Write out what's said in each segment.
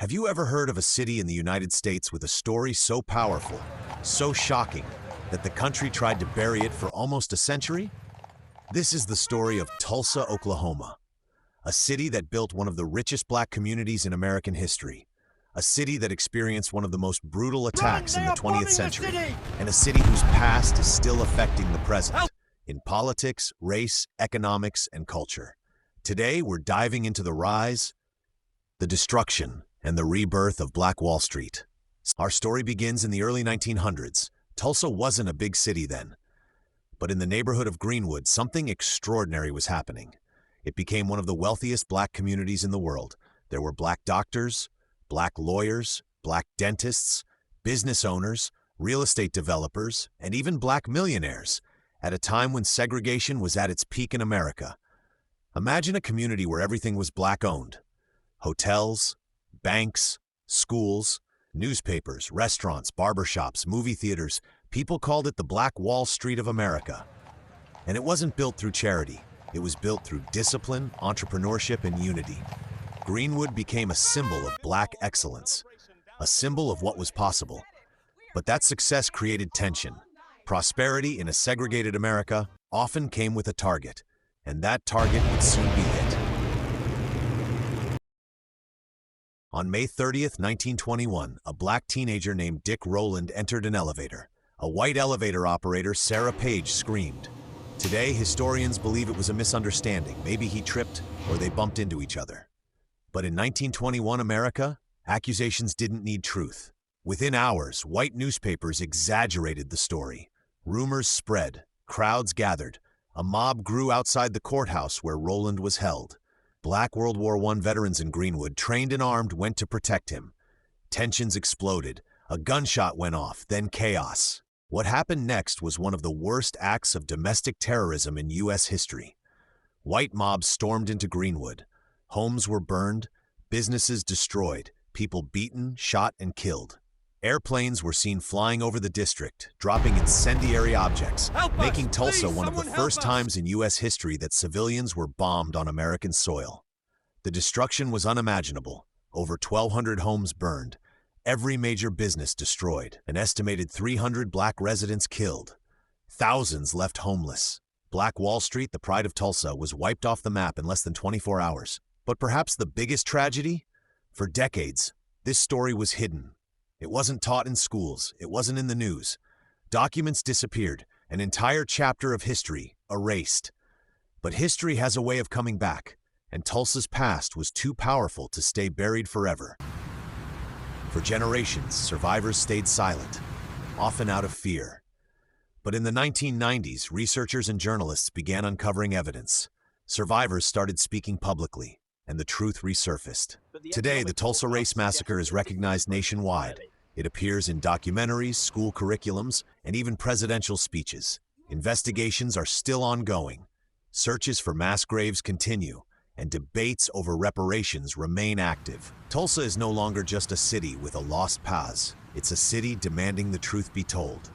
Have you ever heard of a city in the United States with a story so powerful, so shocking, that the country tried to bury it for almost a century? This is the story of Tulsa, Oklahoma, a city that built one of the richest black communities in American history, a city that experienced one of the most brutal attacks in the 20th century, and a city whose past is still affecting the present, in politics, race, economics, and culture. Today, we're diving into the rise, the destruction, and the rebirth of Black Wall Street. Our story begins in the early 1900s. Tulsa wasn't a big city then, but in the neighborhood of Greenwood, something extraordinary was happening. It became one of the wealthiest black communities in the world. There were black doctors, black lawyers, black dentists, business owners, real estate developers, and even black millionaires, at a time when segregation was at its peak in America. Imagine a community where everything was black-owned. Hotels, banks, schools, newspapers, restaurants, barbershops, movie theaters. People called it the Black Wall Street of America. And it wasn't built through charity. It was built through discipline, entrepreneurship, and unity. Greenwood became a symbol of black excellence, a symbol of what was possible. But that success created tension. Prosperity in a segregated America often came with a target, and that target would soon be hit. On May 30th, 1921, a black teenager named Dick Rowland entered an elevator. A white elevator operator, Sarah Page, screamed. Today, historians believe it was a misunderstanding. Maybe he tripped or they bumped into each other. But in 1921 America, accusations didn't need truth. Within hours, white newspapers exaggerated the story. Rumors spread, crowds gathered. A mob grew outside the courthouse where Rowland was held. Black World War I veterans in Greenwood, trained and armed, went to protect him. Tensions exploded. A gunshot went off, then chaos. What happened next was one of the worst acts of domestic terrorism in U.S. history. White mobs stormed into Greenwood. Homes were burned, businesses destroyed, people beaten, shot, and killed. Airplanes were seen flying over the district, dropping incendiary objects, making Tulsa one of the first times in U.S. history that civilians were bombed on American soil. The destruction was unimaginable. Over 1,200 homes burned, every major business destroyed, an estimated 300 black residents killed, thousands left homeless. Black Wall Street, the pride of Tulsa, was wiped off the map in less than 24 hours. But perhaps the biggest tragedy? For decades, this story was hidden. It wasn't taught in schools. It wasn't in the news. Documents disappeared, an entire chapter of history erased. But history has a way of coming back, and Tulsa's past was too powerful to stay buried forever. For generations, survivors stayed silent, often out of fear. But in the 1990s, researchers and journalists began uncovering evidence. Survivors started speaking publicly, and the truth resurfaced. Today, the Tulsa Race Massacre is recognized nationwide. It appears in documentaries, school curriculums, and even presidential speeches. Investigations are still ongoing. Searches for mass graves continue, and debates over reparations remain active. Tulsa is no longer just a city with a lost past. It's a city demanding the truth be told.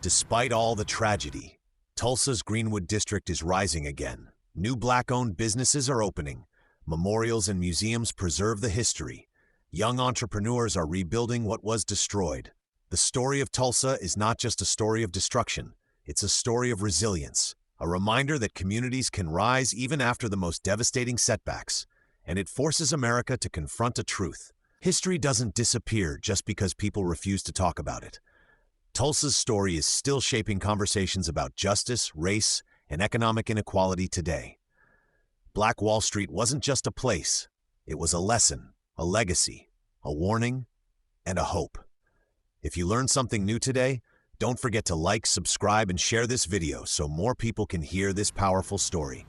Despite all the tragedy, Tulsa's Greenwood District is rising again. New black-owned businesses are opening. Memorials and museums preserve the history. Young entrepreneurs are rebuilding what was destroyed. The story of Tulsa is not just a story of destruction. It's a story of resilience, a reminder that communities can rise even after the most devastating setbacks. And it forces America to confront a truth. History doesn't disappear just because people refuse to talk about it. Tulsa's story is still shaping conversations about justice, race, and economic inequality today. Black Wall Street wasn't just a place. It was a lesson, a legacy, a warning, and a hope. If you learned something new today, don't forget to like, subscribe, and share this video so more people can hear this powerful story.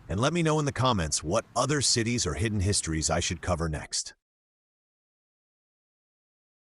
And let me know in the comments what other cities or hidden histories I should cover next.